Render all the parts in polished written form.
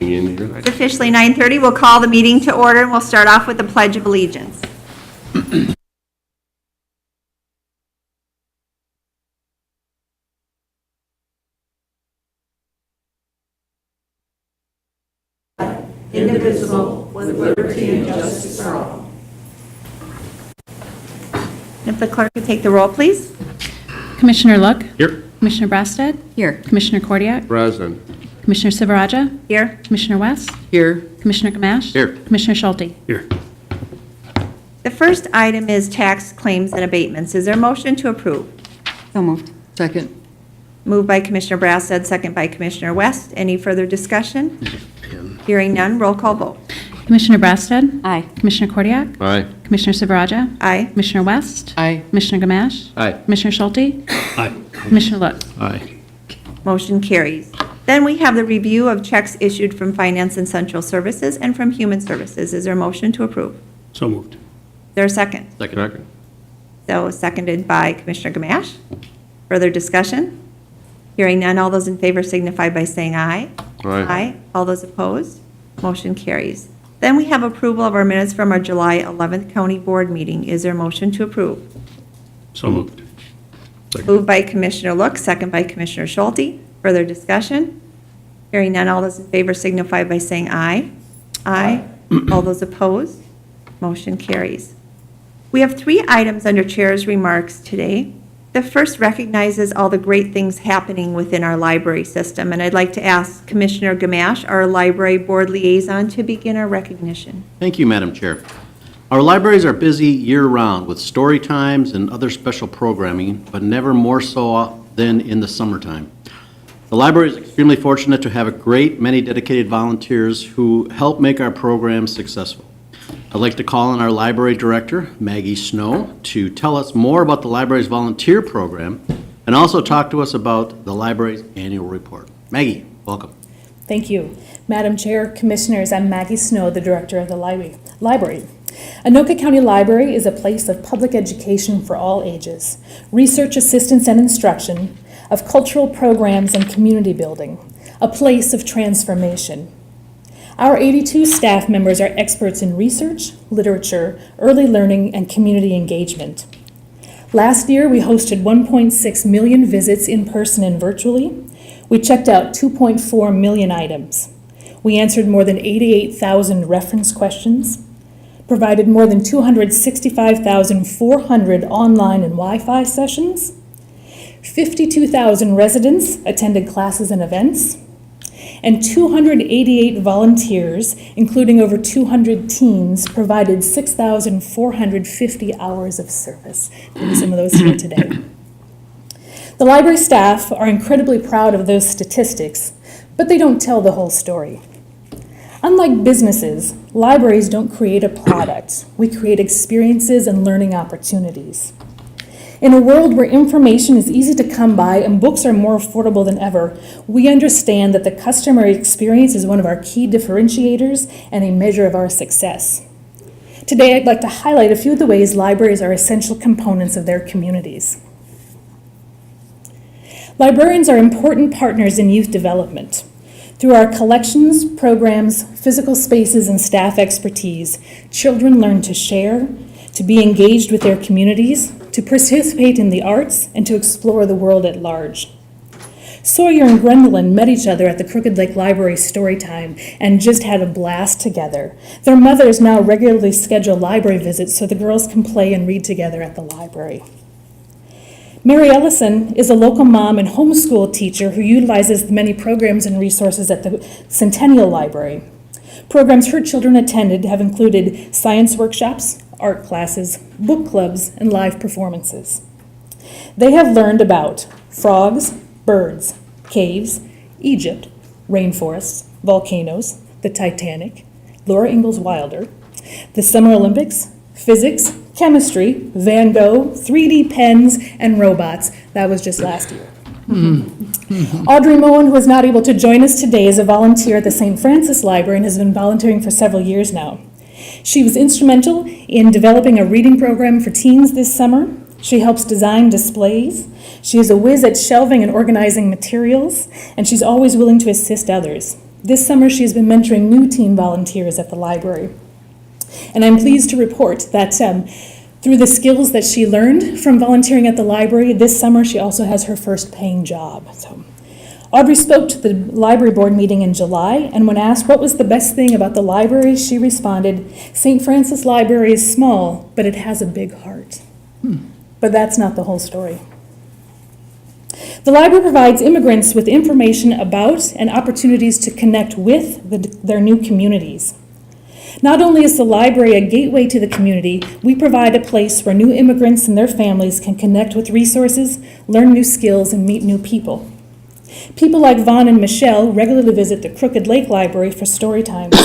getting in here. It's officially 9:30. We'll call the meeting to order, and we'll start off with the Pledge of Allegiance. Indivisible, with liberty and justice for all. If the clerk could take the roll, please. Commissioner Look, Here. Commissioner Brasted, Here. Commissioner Kordiak, Present. Commissioner Silveraja, Here. Commissioner West, Here. Commissioner Gamache. Here. Commissioner Schulte. Here. The first item is tax claims and abatements. Is there a motion to approve? So moved. Second. Moved by Commissioner Brassad, second by Commissioner West. Any further discussion? Hearing none, roll call vote. Commissioner Brasted, Aye. Commissioner Kordiak, Aye. Commissioner Silveraja, Aye. Commissioner West, Aye. Commissioner Gamache, Aye. Commissioner Schulte, Aye. Commissioner Look. Aye. Motion carries. Then we have the review of checks issued from Finance and Central Services and from Human Services. Is there a motion to approve? Is So moved. there a second? Second. So seconded by Commissioner Gamache. Further discussion? Hearing none, all those in favor signify by saying aye. Aye. All those opposed? Motion carries. Then we have approval of our minutes from our July 11th County Board meeting. Is there a motion to approve? So moved. Moved by Commissioner Look, second by Commissioner Schulte. Further discussion? Hearing none, all those in favor signify by saying aye. Aye. All those opposed? Motion carries. We have 3 items under Chair's remarks today. The first recognizes all the great things happening within our library system, and I'd like to ask Commissioner Gamache, our Library Board Liaison, to begin our recognition. Thank you, Madam Chair. Our libraries are busy year-round with story times and other special programming, but never more so than in the summertime. The library is extremely fortunate to have a great many dedicated volunteers who help make our programs successful. I'd like to call on our library director, Maggie Snow, to tell us more about the library's volunteer program and also talk to us about the library's annual report. Maggie, welcome. Thank you. Madam Chair, Commissioners, I'm Maggie Snow, the Director of the Library. Anoka County Library is a place of public education for all ages, research assistance and instruction, of cultural programs and community building, a place of transformation. Our 82 staff members are experts in research, literature, early learning, and community engagement. Last year, we hosted 1.6 million visits in person and virtually. We checked out 2.4 million items. We answered more than 88,000 reference questions, provided more than 265,400 online and Wi-Fi sessions, 52,000 residents attended classes and events, and 288 volunteers, including over 200 teens, provided 6,450 hours of service. Maybe some of those here today. The library staff are incredibly proud of those statistics, but they don't tell the whole story. Unlike businesses, libraries don't create a product. We create experiences and learning opportunities. In a world where information is easy to come by and books are more affordable than ever, we understand that the customer experience is one of our key differentiators and a measure of our success. Today, I'd like to highlight a few of the ways libraries are essential components of their communities. Librarians are important partners in youth development. Through our collections, programs, physical spaces, and staff expertise, children learn to share, to be engaged with their communities, to participate in the arts, and to explore the world at large. Sawyer and Gwendolyn met each other at the Crooked Lake Library Storytime and just had a blast together. Their mothers now regularly schedule library visits so the girls can play and read together at the library. Mary Ellison is a local mom and homeschool teacher who utilizes the many programs and resources at the Centennial Library. Programs her children attended have included science workshops, art classes, book clubs, and live performances. They have learned about frogs, birds, caves, Egypt, rainforests, volcanoes, the Titanic, Laura Ingalls Wilder, the Summer Olympics, physics, chemistry, Van Gogh, 3D pens, and robots. That was just last year. Audrey Moen, who is not able to join us today, is a volunteer at the St. Francis Library and has been volunteering for several years now. She was instrumental in developing a reading program for teens this summer. She helps design displays. She is a whiz at shelving and organizing materials, and she's always willing to assist others. This summer, she has been mentoring new teen volunteers at the library. And I'm pleased to report that through the skills that she learned from volunteering at the library, this summer she also has her first paying job. So, Audrey spoke to the library board meeting in July, and when asked what was the best thing about the library, she responded, "St. Francis Library is small, but it has a big heart." But that's not the whole story. The library provides immigrants with information about and opportunities to connect with their new communities. Not only is the library a gateway to the community, we provide a place where new immigrants and their families can connect with resources, learn new skills, and meet new people. People like Vaughn and Michelle regularly visit the Crooked Lake Library for story times.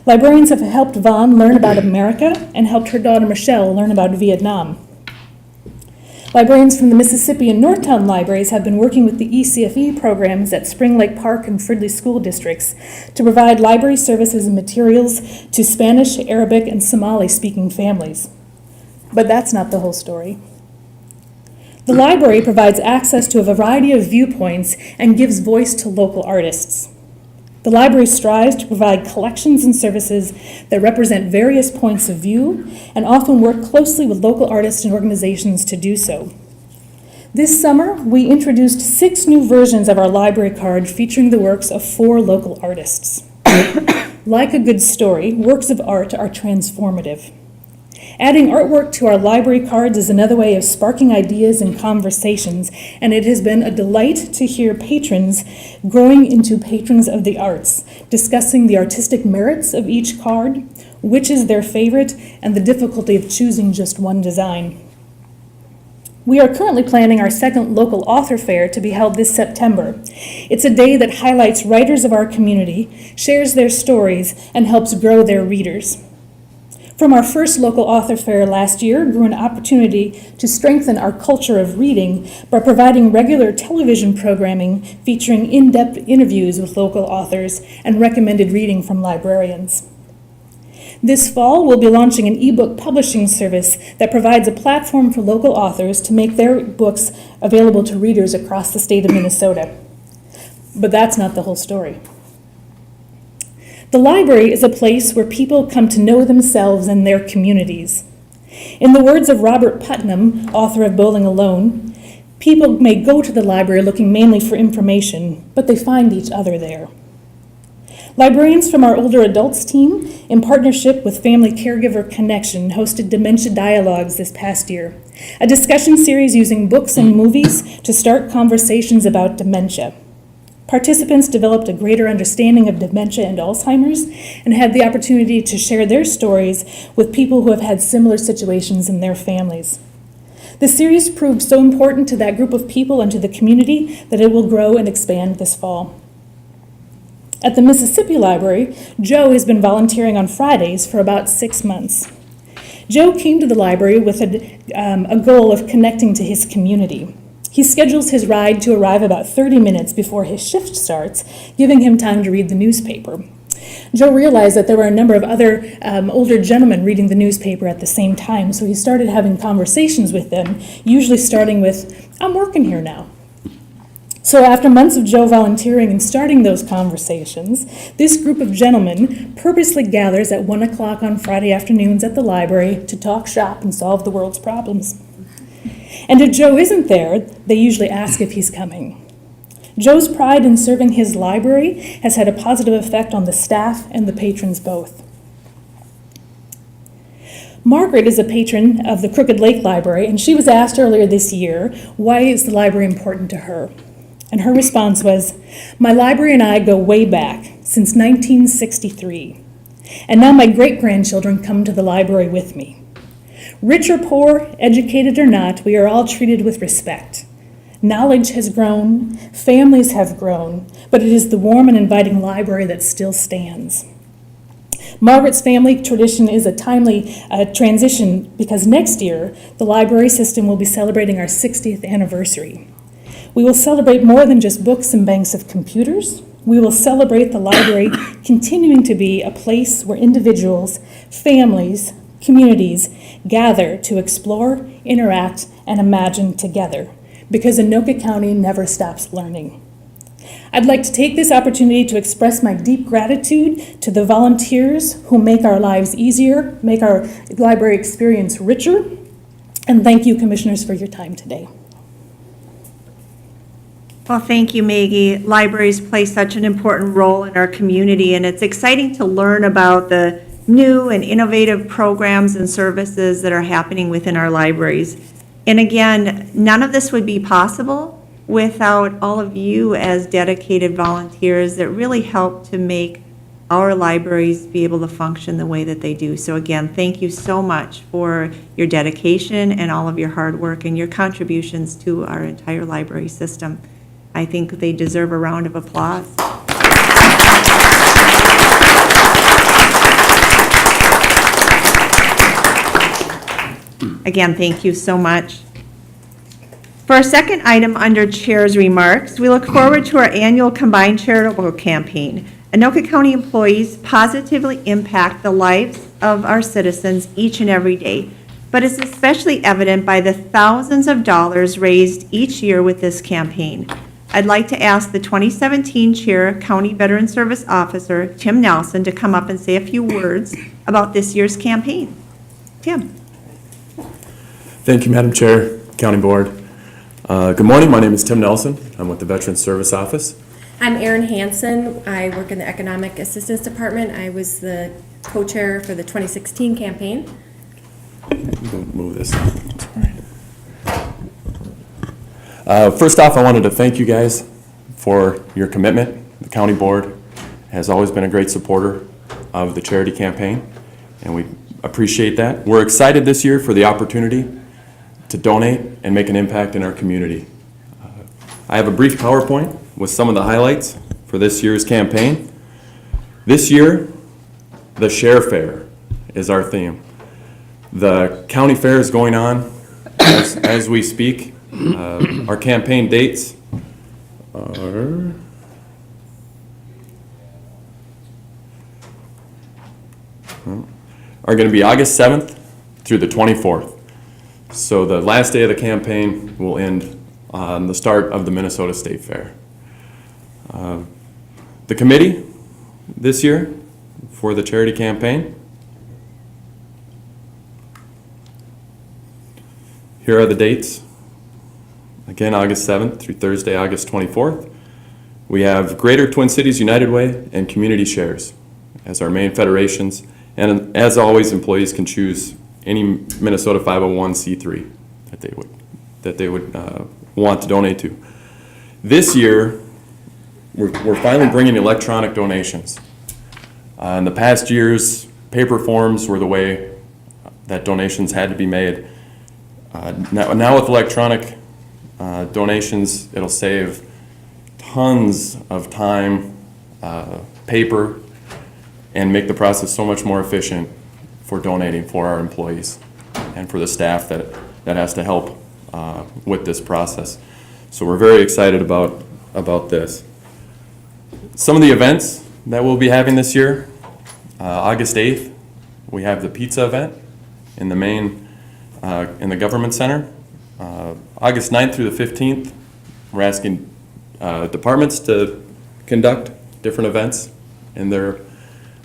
Librarians have helped Vaughn learn about America and helped her daughter Michelle learn about Vietnam. Librarians from the Mississippi and Northtown libraries have been working with the ECFE programs at Spring Lake Park and Fridley school districts to provide library services and materials to Spanish, Arabic, and Somali-speaking families. But that's not the whole story. The library provides access to a variety of viewpoints and gives voice to local artists. The library strives to provide collections and services that represent various points of view and often work closely with local artists and organizations to do so. This summer, we introduced 6 new versions of our library card featuring the works of 4 local artists. Like a good story, works of art are transformative. Adding artwork to our library cards is another way of sparking ideas and conversations, and it has been a delight to hear patrons growing into patrons of the arts, discussing the artistic merits of each card, which is their favorite, and the difficulty of choosing just one design. We are currently planning our second local author fair to be held this September. It's a day that highlights writers of our community, shares their stories, and helps grow their readers. From our first local author fair last year grew an opportunity to strengthen our culture of reading by providing regular television programming featuring in-depth interviews with local authors and recommended reading from librarians. This fall, we'll be launching an ebook publishing service that provides a platform for local authors to make their books available to readers across the state of Minnesota. But that's not the whole story. The library is a place where people come to know themselves and their communities. In the words of Robert Putnam, author of Bowling Alone, people may go to the library looking mainly for information, but they find each other there. Librarians from our older adults team, in partnership with Family Caregiver Connection, hosted Dementia Dialogues this past year, a discussion series using books and movies to start conversations about dementia. Participants developed a greater understanding of dementia and Alzheimer's and had the opportunity to share their stories with people who have had similar situations in their families. The series proved so important to that group of people and to the community that it will grow and expand this fall. At the Mississippi Library, Joe has been volunteering on Fridays for about 6 months. Joe came to the library with a goal of connecting to his community. He schedules his ride to arrive about 30 minutes before his shift starts, giving him time to read the newspaper. Joe realized that there were a number of other older gentlemen reading the newspaper at the same time, so he started having conversations with them, usually starting with, "I'm working here now." So after months of Joe volunteering and starting those conversations, this group of gentlemen purposely gathers at 1 o'clock on Friday afternoons at the library to talk shop and solve the world's problems. And if Joe isn't there, they usually ask if he's coming. Joe's pride in serving his library has had a positive effect on the staff and the patrons both. Margaret is a patron of the Crooked Lake Library, and she was asked earlier this year, why is the library important to her? And her response was, "My library and I go way back, since 1963. And now my great-grandchildren come to the library with me. Rich or poor, educated or not, we are all treated with respect. Knowledge has grown, families have grown, but it is the warm and inviting library that still stands." Margaret's family tradition is a timely transition because next year, the library system will be celebrating our 60th anniversary. We will celebrate more than just books and banks of computers. We will celebrate the library continuing to be a place where individuals, families, communities gather to explore, interact, and imagine together, because Anoka County never stops learning. I'd like to take this opportunity to express my deep gratitude to the volunteers who make our lives easier, make our library experience richer, and thank you, Commissioners, for your time today. Well, thank you, Maggie. Libraries play such an important role in our community, and it's exciting to learn about the new and innovative programs and services that are happening within our libraries. And again, none of this would be possible without all of you as dedicated volunteers that really help to make our libraries be able to function the way that they do. So again, thank you so much for your dedication and all of your hard work and your contributions to our entire library system. I think they deserve a round of applause. Again, thank you so much. For our second item under Chair's remarks, we look forward to our annual combined charitable campaign. Anoka County employees positively impact the lives of our citizens each and every day, but it's especially evident by the thousands of dollars raised each year with this campaign. I'd like to ask the 2017 Chair, County Veteran Service Officer Tim Nelson, to come up and say a few words about this year's campaign. Tim. Thank you, Madam Chair, County Board. Good morning, my name is Tim Nelson. I'm with the Veterans Service Office. I'm Erin Hansen. I work in the Economic Assistance Department. I was the co-chair for the 2016 campaign. Move this. First off, I wanted to thank you guys for your commitment. The County Board has always been a great supporter of the charity campaign, and we appreciate that. We're excited this year for the opportunity to donate and make an impact in our community. I have a brief PowerPoint with some of the highlights for this year's campaign. This year, the Share Fair is our theme. The county fair is going on as we speak. Our campaign dates are going to be August 7th through the 24th. So the last day of the campaign will end on the start of the Minnesota State Fair. The committee this year for the charity campaign. Here are the dates. Again, August 7th through Thursday, August 24th. We have Greater Twin Cities United Way and Community Shares as our main federations. And as always, employees can choose any Minnesota 501c3 that they would want to donate to. This year, we're finally bringing electronic donations. In the past years, paper forms were the way that donations had to be made. Now with electronic donations, it'll save tons of time, paper, and make the process so much more efficient for donating for our employees and for the staff that has to help with this process. So we're very excited about this. Some of the events that we'll be having this year, August 8th, we have the pizza event in the main, in the Government Center. August 9th through the 15th, we're asking departments to conduct different events in their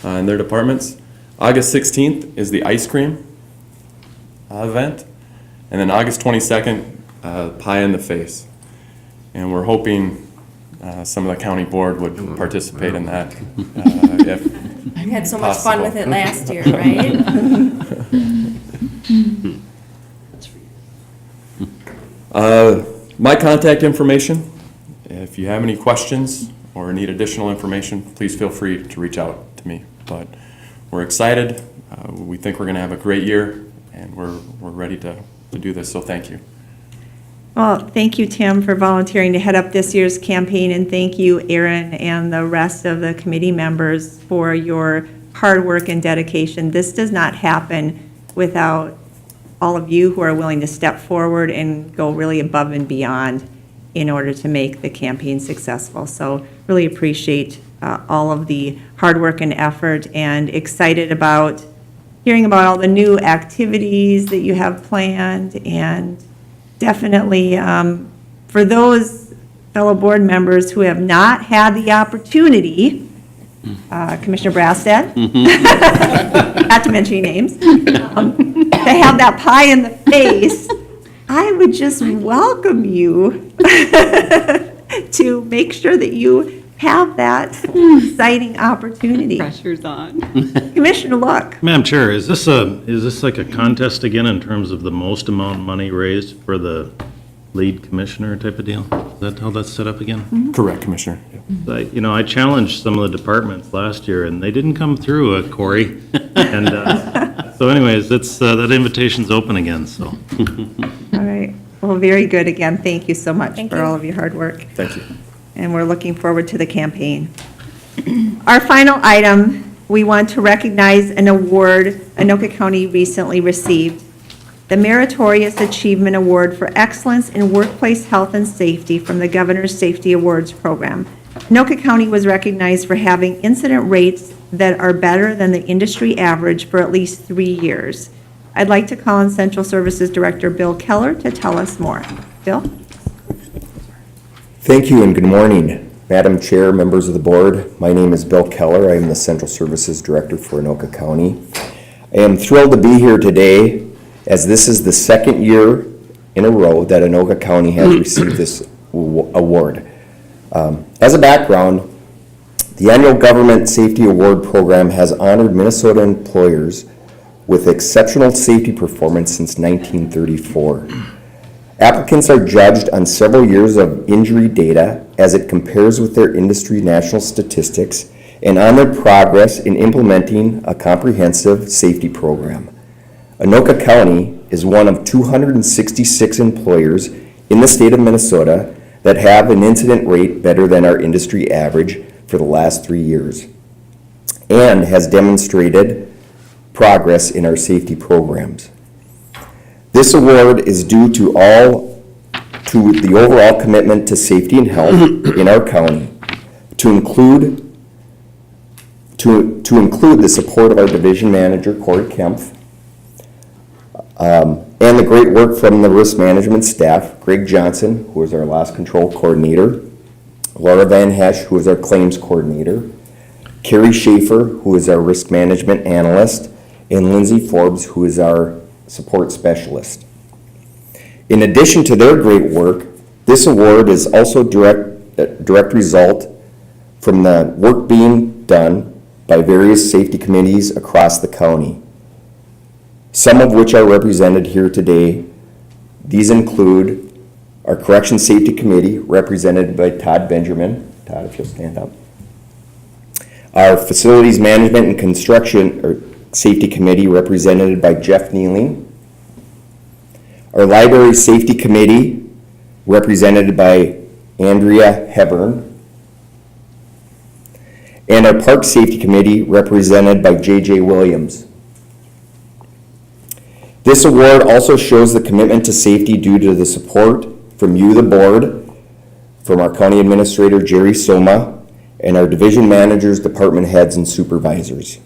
departments. August 16th is the ice cream event. And then August 22nd, Pie in the Face. And we're hoping some of the county board would participate in that. We had so much fun with it last year, right? My contact information, if you have any questions or need additional information, please feel free to reach out to me. But we're excited. We think we're going to have a great year, and we're ready to do this, so thank you. Well, thank you, Tim, for volunteering to head up this year's campaign, and thank you, Erin, and the rest of the committee members for your hard work and dedication. This does not happen without all of you who are willing to step forward and go really above and beyond in order to make the campaign successful. So really appreciate all of the hard work and effort, and excited about hearing about all the new activities that you have planned, and definitely for those fellow board members who have not had the opportunity, Commissioner Brassad, not to mention any names, to have that pie in the face, I would just welcome you to make sure that you have that exciting opportunity. Pressure's on. Commissioner Look. Madam Chair, is this like a contest again in terms of the most amount of money raised for the lead commissioner type of deal? Is that how that's set up again? Correct, Commissioner. Yeah. I challenged some of the departments last year, and they didn't come through, Corey. And so anyways, that invitation's open again, so. All right. Well, very good. Again, thank you so much Thank for you. all of your hard work. Thank you. And we're looking forward to the campaign. Our final item, we want to recognize an award Anoka County recently received, the Meritorious Achievement Award for Excellence in Workplace Health and Safety from the Governor's Safety Awards Program. Anoka County was recognized for having incident rates that are better than the industry average for at least 3 years. I'd like to call on Central Services Director Bill Keller to tell us more. Bill? Thank you and good morning, Madam Chair, members of the board. My name is Bill Keller. I am the Central Services Director for Anoka County. I am thrilled to be here today as this is the second year in a row that Anoka County has received this award. As a background, the annual Government Safety Award Program has honored Minnesota employers with exceptional safety performance since 1934. Applicants are judged on several years of injury data as it compares with their industry national statistics and on their progress in implementing a comprehensive safety program. Anoka County is one of 266 employers in the state of Minnesota that have an incident rate better than our industry average for the last 3 years and has demonstrated progress in our safety programs. This award is due to the overall commitment to safety and health in our county, to include the support of our division manager, Corey Kempf, and the great work from the risk management staff, Greg Johnson, who is our loss control coordinator, Laura Van Hesch, who is our claims coordinator, Carrie Schaefer, who is our risk management analyst, and Lindsay Forbes, who is our support specialist. In addition to their great work, this award is also direct result from the work being done by various safety committees across the county, some of which are represented here today. These include our Correction Safety Committee, represented by Todd Benjamin. Todd, if you'll stand up. Our Facilities Management and Construction Safety Committee, represented by Jeff Nealing. Our Library Safety Committee, represented by Andrea Hebern. And our Park Safety Committee, represented by J.J. Williams. This award also shows the commitment to safety due to the support from you, the board, from our County Administrator, Jerry Soma, and our division managers, department heads, and supervisors.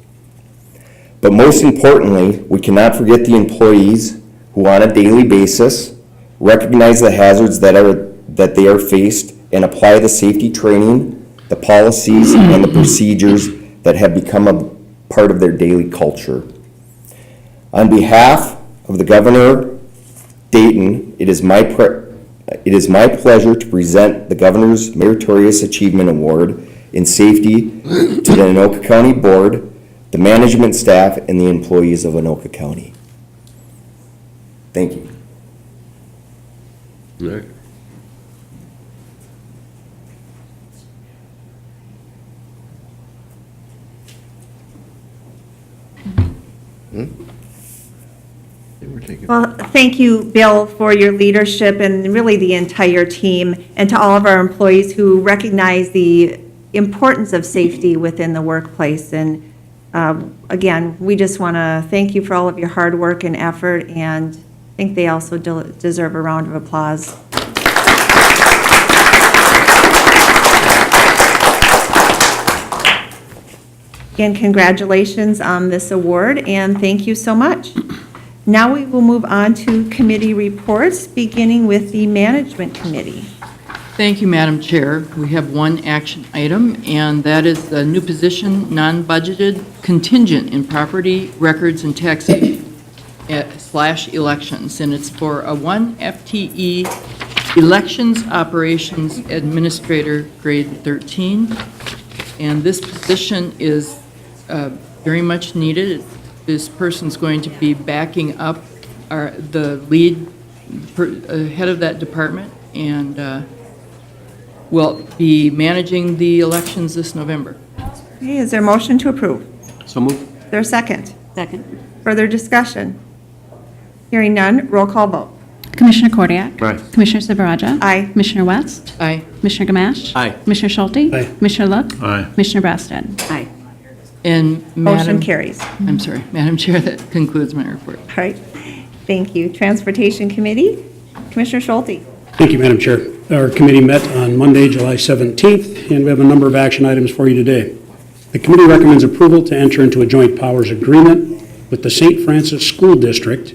But most importantly, we cannot forget the employees who on a daily basis recognize the hazards that they are faced and apply the safety training, the policies, and the procedures that have become a part of their daily culture. On behalf of the Governor Dayton, it is my pleasure to present the Governor's Meritorious Achievement Award in Safety to the Anoka County Board, the management staff, and the employees of Anoka County. Thank you. All right. Well, thank you, Bill, for your leadership and really the entire team, and to all of our employees who recognize the importance of safety within the workplace. And again, we just want to thank you for all of your hard work and effort, and I think they also deserve a round of applause. Again, congratulations on this award, and thank you so much. Now we will move on to committee reports, beginning with the Management Committee. Thank you, Madam Chair. We have one action item, and that is the new position, non-budgeted contingent in property records and taxation / elections, and it's for a 1 FTE Elections Operations Administrator, grade 13. And this position is very much needed. This person's going to be backing up the lead head of that department, and will be managing the elections this November. Okay, is there a motion to approve? So moved. Is there a second? Second. Further discussion? Hearing none, roll call vote. Commissioner Kordiak. Aye. Commissioner Silveraja. Aye. Commissioner West. Aye. Commissioner Gamache. Aye. Commissioner Schulte. Aye. Commissioner Look. Aye. Commissioner Brassad. Aye. And Motion Madam, carries. I'm sorry, Madam Chair, that concludes my report. All right, thank you. Transportation Committee, Commissioner Schulte. Thank you, Madam Chair. Our committee met on Monday, July 17th, and we have a number of action items for you today. The committee recommends approval to enter into a joint powers agreement with the St. Francis School District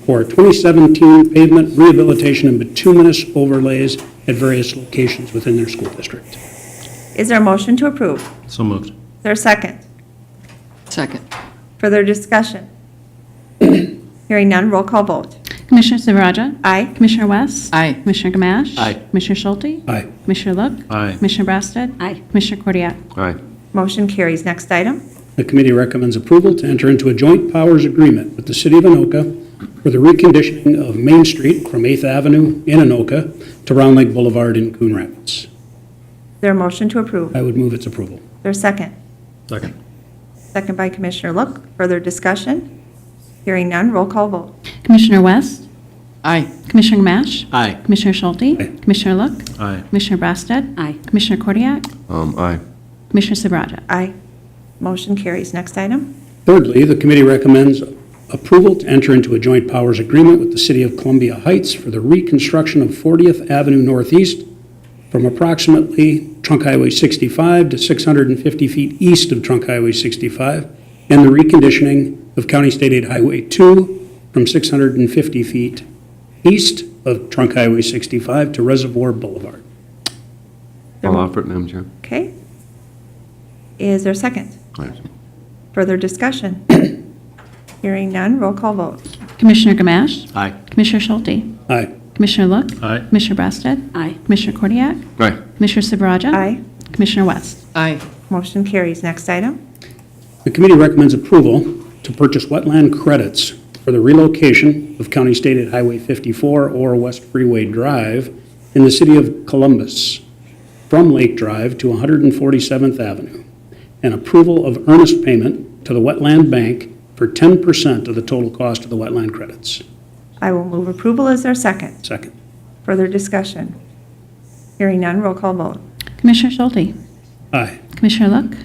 for 2017 pavement rehabilitation and bituminous overlays at various locations within their school district. Is there a motion to approve? So moved. Is there a second? Second. Further discussion? Hearing none, roll call vote. Commissioner Silveraja. Aye. Commissioner West. Aye. Commissioner Gamache. Aye. Commissioner Schulte. Aye. Commissioner Look. Aye. Commissioner Brassad. Aye. Commissioner Kordiak. Aye. Motion carries. Next item. The committee recommends approval to enter into a joint powers agreement with the City of Anoka for the reconditioning of Main Street from 8th Avenue in Anoka to Round Lake Boulevard in Coon Rapids. Is there a motion to approve? I would move its approval. Is there a second? Second. Second by Commissioner Look. Further discussion? Hearing none, roll call vote. Commissioner West. Aye. Commissioner Gamache. Aye. Commissioner Schulte. Aye. Commissioner Look. Aye. Commissioner Brassad. Aye. Commissioner Kordiak. Aye. Commissioner Silveraja. Aye. Motion carries. Next item. Thirdly, the committee recommends approval to enter into a joint powers agreement with the City of Columbia Heights for the reconstruction of 40th Avenue Northeast from approximately Trunk Highway 65 to 650 feet east of Trunk Highway 65, and the reconditioning of County State Aid Highway 2 from 650 feet east of Trunk Highway 65 to Reservoir Boulevard. I'll offer it, Madam Chair. Okay. Is there a second? Further discussion? Hearing none, roll call vote. Commissioner Gamache. Aye. Commissioner Schulte. Aye. Commissioner Look. Aye. Commissioner Brassad. Aye. Commissioner Kordiak. Aye. Commissioner Silveraja. Aye. Commissioner West. Aye. Motion carries. Next item. The committee recommends approval to purchase wetland credits for the relocation of County State Aid Highway 54 or West Freeway Drive in the city of Columbus from Lake Drive to 147th Avenue, and approval of earnest payment to the Wetland Bank for 10% of the total cost of the wetland credits. I will move approval. Is there a second? Second. Further discussion? Hearing none, roll call vote. Commissioner Schulte. Aye. Commissioner Look.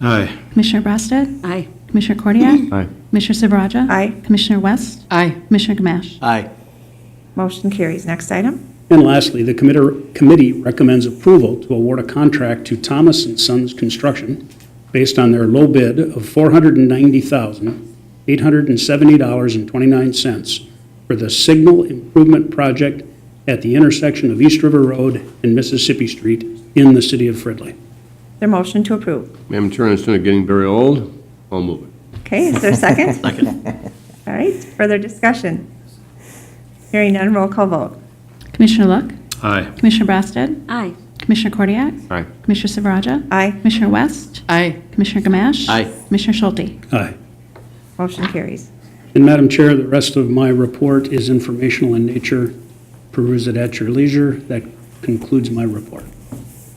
Aye. Commissioner Brassad. Aye. Commissioner Kordiak. Aye. Commissioner Silveraja. Aye. Commissioner West. Aye. Commissioner Gamache. Aye. Motion carries. Next item. And lastly, the committee recommends approval to award a contract to Thomas and Sons Construction based on their low bid of $490,870.29 for the signal improvement project at the intersection of East River Road and Mississippi Street in the city of Fridley. Their motion to approve. Madam Chair, instead of getting very old, I'll move it. Okay, is there a second? Second. All right, further discussion? Hearing none, roll call vote. Commissioner Look. Aye. Commissioner Brassad. Aye. Commissioner Kordiak. Aye. Commissioner Silveraja. Aye. Commissioner West. Aye. Commissioner Gamache. Aye. Commissioner Schulte. Aye. Motion carries. And Madam Chair, the rest of my report is informational in nature. Peruse it at your leisure. That concludes my report.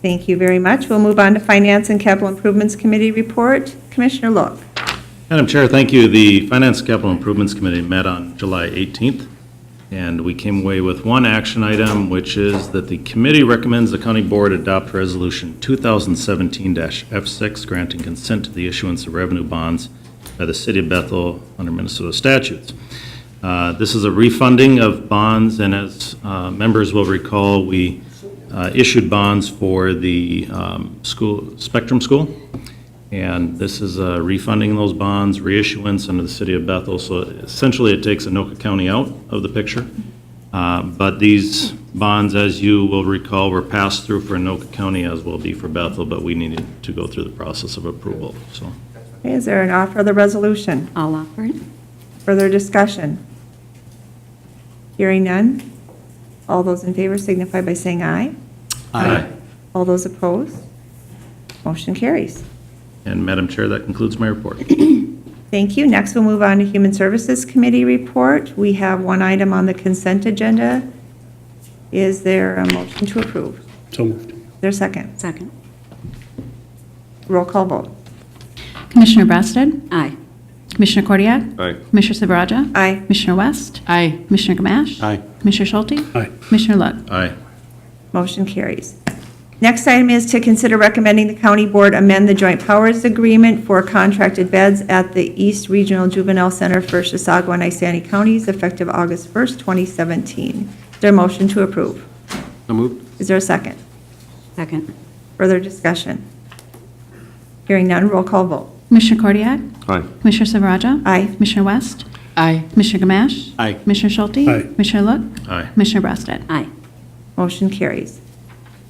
Thank you very much. We'll move on to Finance and Capital Improvements Committee report. Commissioner Look. Madam Chair, thank you. The Finance and Capital Improvements Committee met on July 18th, and we came away with one action item, which is that the committee recommends the county board adopt resolution 2017-F6, granting consent to the issuance of revenue bonds by the city of Bethel under Minnesota statutes. This is a refunding of bonds, and as members will recall, we issued bonds for the Spectrum School, and this is refunding those bonds, reissuance under the city of Bethel. So essentially, it takes Anoka County out of the picture. But these bonds, as you will recall, were passed through for Anoka County as will be for Bethel, but we needed to go through the process of approval, so. Okay, is there an offer of the resolution? I'll offer it. Further discussion? Hearing none. All those in favor signify by saying aye. Aye. All those opposed? Motion carries. And Madam Chair, that concludes my report. Thank you. Next, we'll move on to Human Services Committee report. We have one item on the consent agenda. Is there a motion to approve? So moved. Is there a second? Second. Roll call vote. Commissioner Brassad? Aye. Commissioner Cordiak? Aye. Commissioner Silveraja? Aye. Commissioner West? Aye. Commissioner Gamache? Aye. Commissioner Schulte? Aye. Commissioner Look? Aye. Motion carries. Next item is to consider recommending the county board amend the joint powers agreement for contracted beds at the East Regional Juvenile Center for Chisago and Isani counties effective August 1st, 2017. Is there a motion to approve? So moved. Is there a second? Second. Further discussion? Hearing none, roll call vote. Commissioner Cordiak? Aye. Commissioner Silveraja? Aye. Commissioner West? Aye. Commissioner Gamache? Aye. Commissioner Schulte? Aye. Commissioner Look? Aye. Commissioner Brassad? Aye. Motion carries.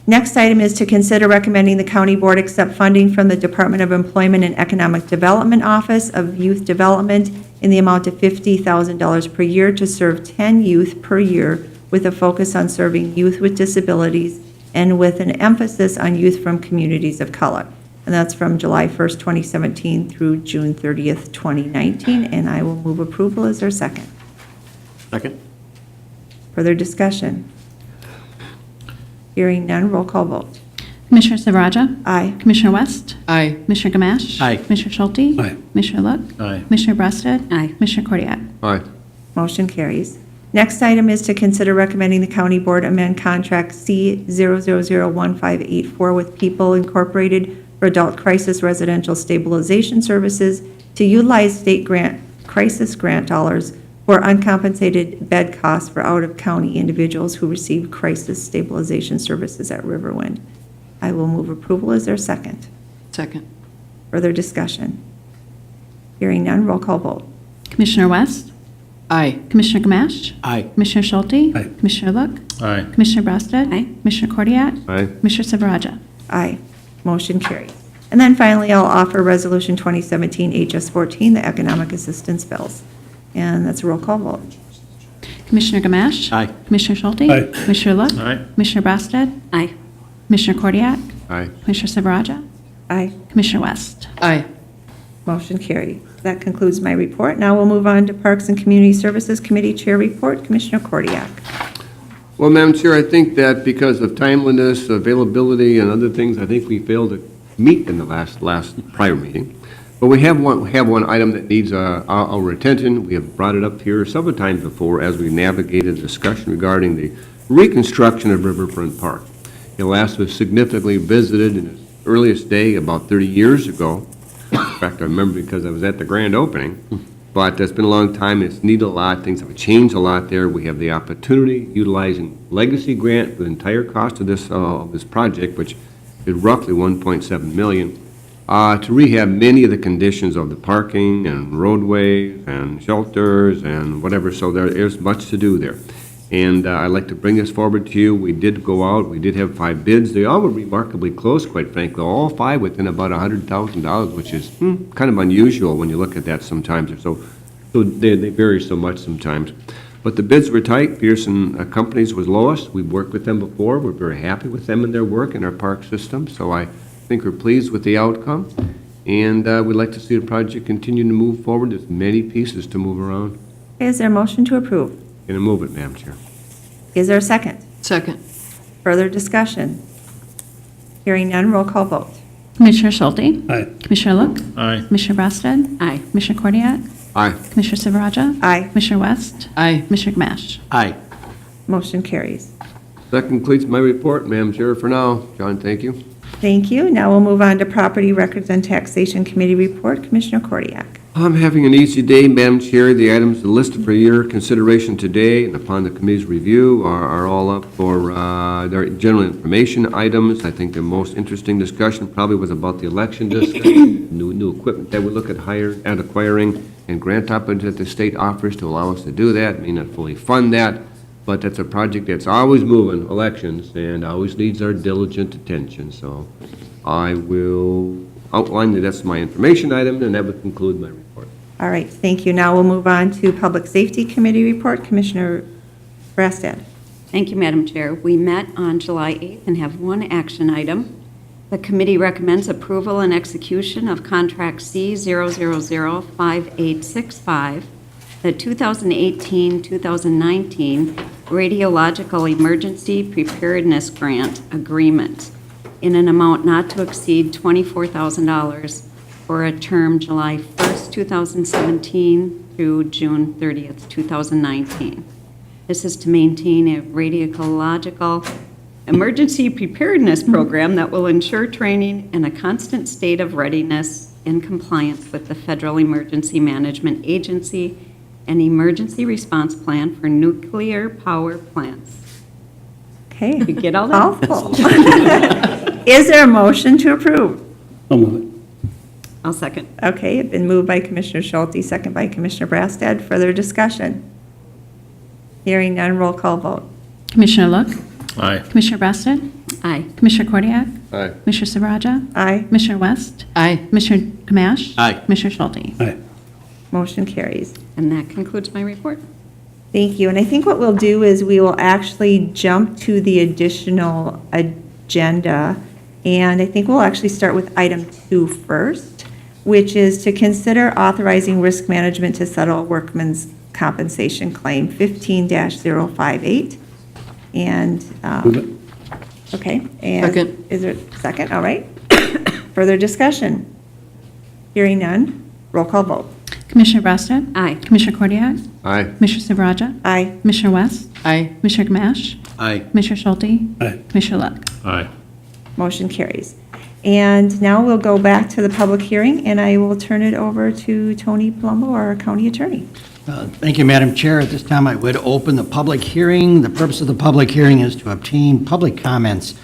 Next item is to consider recommending the county board accept funding from the Department of Employment and Economic Development Office of Youth Development in the amount of $50,000 per year to serve 10 youth per year with a focus on serving youth with disabilities and with an emphasis on youth from communities of color. And that's from July 1st, 2017 through June 30th, 2019. And I will move approval. Is there a second? Second. Further discussion? Hearing none, roll call vote. Commissioner Silveraja? Aye. Commissioner West? Aye. Commissioner Gamache? Aye. Commissioner Schulte? Aye. Commissioner Look? Aye. Commissioner Brassad? Aye. Commissioner Cordiak? Aye. Motion carries. Next item is to consider recommending the county board amend contract C0001584 with People Incorporated for Adult Crisis Residential Stabilization Services to utilize state grant, crisis grant dollars for uncompensated bed costs for out-of-county individuals who receive crisis stabilization services at Riverwind. I will move approval. Is there a second? Second. Further discussion? Hearing none, roll call vote. Commissioner West? Aye. Commissioner Gamache? Aye. Commissioner Schulte? Aye. Commissioner Look? Aye. Commissioner Brassad? Aye. Commissioner Cordiak? Aye. Commissioner Silveraja? Aye. Motion carries. And then finally, I'll offer Resolution 2017 HS14, the economic assistance bills. And that's a roll call vote. Commissioner Gamache? Aye. Commissioner Schulte? Aye. Commissioner Look? Aye. Commissioner Brassad? Aye. Commissioner Cordiak? Aye. Commissioner Silveraja? Aye. Commissioner West? Aye. Motion carried. That concludes my report. Now we'll move on to Parks and Community Services Committee Chair Report. Commissioner Kordiak. Well, Madam Chair, I think that because of timeliness, availability, and other things, I think we failed to meet in the last prior meeting. But we have one item that needs our attention. We have brought it up here several times before as we navigated the discussion regarding the reconstruction of Riverfront Park. It last was significantly visited in its earliest day about 30 years ago. In fact, I remember because I was at the grand opening. But it's been a long time. It's needed a lot. Things have changed a lot there. We have the opportunity utilizing legacy grant for the entire cost of this project, which is roughly $1.7 million. To rehab many of the conditions of the parking and roadways and shelters and whatever, so there is much to do there. And I'd like to bring this forward to you. We did go out, we did have 5 bids. They all were remarkably close, quite frankly, all 5 within about $100,000, which is kind of unusual when you look at that sometimes. So they vary so much sometimes. But the bids were tight. Pearson Companies was lowest. We've worked with them before. We're very happy with them and their work in our park system. So I think we're pleased with the outcome, and we'd like to see the project continue to move forward. There's many pieces to move around. Is there a motion to approve? Going to move it, Madam Chair. Is there a second? Second. Further discussion? Hearing none, roll call vote. Commissioner Schulte? Aye. Commissioner Look? Aye. Commissioner Brassad? Aye. Commissioner Cordiak? Aye. Commissioner Silveraja? Aye. Commissioner West? Aye. Commissioner Gamache? Aye. Motion carries. That completes my report, Madam Chair, for now. John, thank you. Thank you. Now we'll move on to Property Records and Taxation Committee Report. Commissioner Kordiak. I'm having an easy day, Madam Chair. The items listed for your consideration today and upon the committee's review are all up for their general information items. I think the most interesting discussion probably was about the election discussion, new equipment that we look at hiring and acquiring, and grant opportunities that the state offers to allow us to do that. May not fully fund that, but that's a project that's always moving, elections, and always needs our diligent attention. So I will outline that that's my information item, and that would conclude my report. All right, thank you. Now we'll move on to Public Safety Committee report. Commissioner Brastad. Thank you, Madam Chair. We met on July 8th and have one action item. The committee recommends approval and execution of Contract C0005865, the 2018-2019 Radiological Emergency Preparedness Grant Agreement in an amount not to exceed $24,000 for a term July 1st, 2017 through June 30th, 2019. This is to maintain a radiological emergency preparedness program that will ensure training in a constant state of readiness in compliance with the Federal Emergency Management Agency and Emergency Response Plan for nuclear power plants. Okay. You get all that? Mouthful. Is there a motion to approve? I'll move it. I'll second. Okay, it's been moved by Commissioner Schulte, second by Commissioner Brastad. Further discussion? Hearing none, roll call vote. Commissioner Look, Aye. Commissioner Brasted, Aye. Commissioner Kordiak, Aye. Commissioner Silveraja, Aye. Commissioner West, Aye. Commissioner Gamache. Aye. Commissioner Schulte. Aye. Motion carries. And that concludes my report. Thank you. And I think what we'll do is we will actually jump to the additional agenda. And I think we'll actually start with item 2 first, which is to consider authorizing risk management to settle workman's compensation claim 15-058. And, Move it. okay. And Second. is there a second? All right. Further discussion? Hearing none, roll call vote. Commissioner Brasted, Aye. Commissioner Kordiak, Aye. Commissioner Silveraja, Aye. Commissioner West, Aye. Commissioner Gamache, Aye. Commissioner Schulte, Aye. Commissioner Look. Aye. Motion carries. And now we'll go back to the public hearing, and I will turn it over to Tony Palumbo, our county attorney. Thank you, Madam Chair. At this time, I would open the public hearing. The purpose of the public hearing is to obtain public comments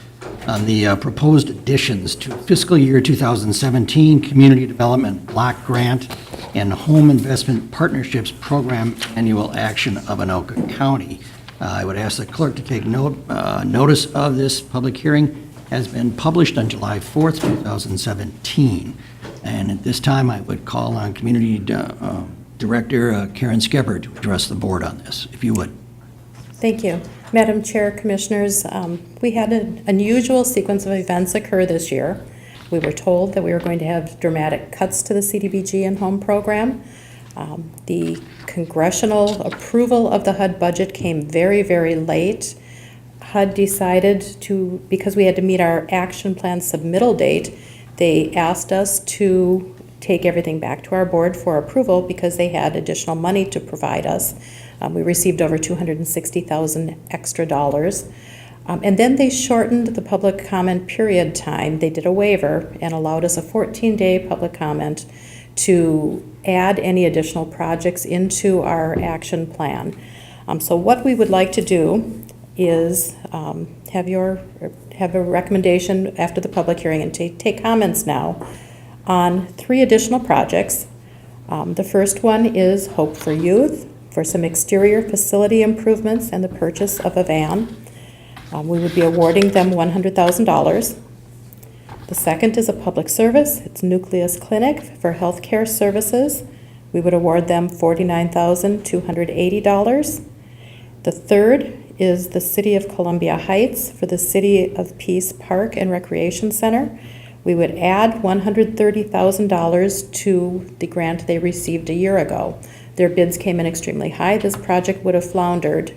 on the proposed additions to fiscal year 2017 Community Development Block Grant and Home Investment Partnerships Program Annual Action of Anoka County. I would ask the clerk to take notice of this public hearing has been published on July 4th, 2017. And at this time, I would call on Community Director Karen Skipper to address the board on this, if you would. Thank you. Madam Chair, Commissioners, we had an unusual sequence of events occur this year. We were told that we were going to have dramatic cuts to the CDBG and home program. The congressional approval of the HUD budget came very, very late. HUD decided to, because we had to meet our action plan submittal date, they asked us to take everything back to our board for approval because they had additional money to provide us. We received over $260,000 extra dollars. And then they shortened the public comment period time. They did a waiver and allowed us a 14-day public comment to add any additional projects into our action plan. So what we would like to do is have a recommendation after the public hearing and take comments now on 3 additional projects. The first one is Hope for Youth for some exterior facility improvements and the purchase of a van. We would be awarding them $100,000. The second is a public service. It's Nucleus Clinic for healthcare services. We would award them $49,280. The third is the City of Columbia Heights for the City of Peace Park and Recreation Center. We would add $130,000 to the grant they received a year ago. Their bids came in extremely high. This project would have floundered,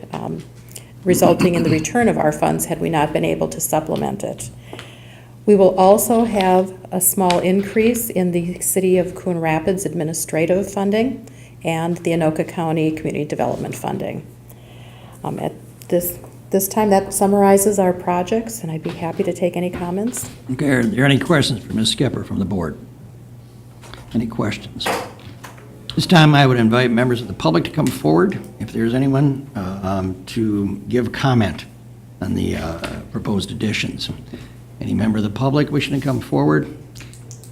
resulting in the return of our funds had we not been able to supplement it. We will also have a small increase in the City of Coon Rapids administrative funding and the Anoka County Community Development funding. At this time, that summarizes our projects, and I'd be happy to take any comments. Okay, are there any questions for Ms. Skipper from the board? Any questions? This time, I would invite members of the public to come forward, if there's anyone, to give comment on the proposed additions. Any member of the public wishing to come forward?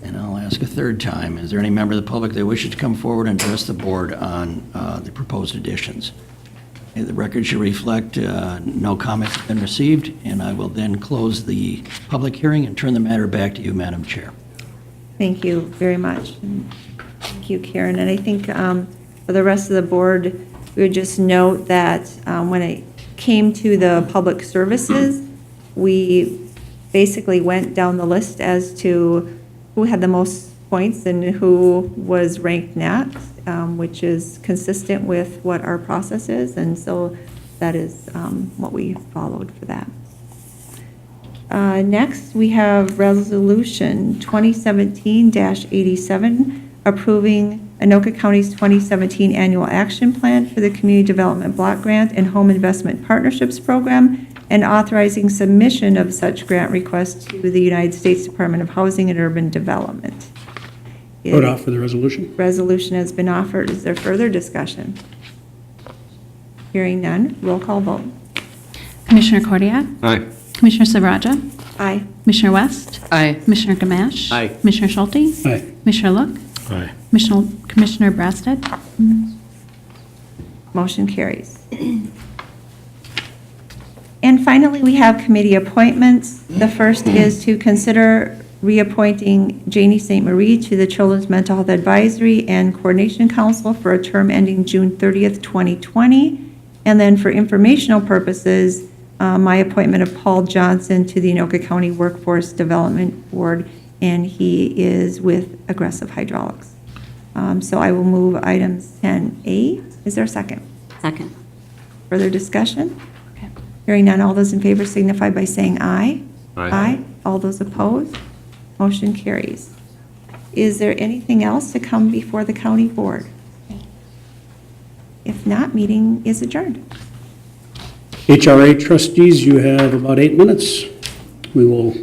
And I'll ask a third time, is there any member of the public that wishes to come forward and address the board on the proposed additions? The record should reflect no comments have been received, and I will then close the public hearing and turn the matter back to you, Madam Chair. Thank you very much. And thank you, Karen. And I think for the rest of the board, we would just note that when it came to the public services, we basically went down the list as to who had the most points and who was ranked next, which is consistent with what our process is. And so that is what we followed for that. Next, we have Resolution 2017-87, approving Anoka County's 2017 Annual Action Plan for the Community Development Block Grant and Home Investment Partnerships Program, and authorizing submission of such grant requests to the United States Department of Housing and Urban Development. Vote off for the resolution. Resolution has been offered. Is there further discussion? Hearing none, roll call vote. Commissioner Cordia? Aye. Commissioner Silveraja? Aye. Commissioner West? Aye. Commissioner Gamache? Aye. Commissioner Schulte? Aye. Commissioner Look? Aye. Commissioner Brasted? Motion carries. And finally, we have committee appointments. The first is to consider reappointing Janie St. Marie to the Children's Mental Health Advisory and Coordination Council for a term ending June 30th, 2020. And then for informational purposes, my appointment of Paul Johnson to the Anoka County Workforce Development Board, and he is with Aggressive Hydraulics. So I will move items 10A. Is there a second? Second. Further discussion? Hearing none, all those in favor signify by saying aye. Aye. All those opposed? Motion carries. Is there anything else to come before the county board? If not, meeting is adjourned. HRA trustees, you have about 8 minutes. We will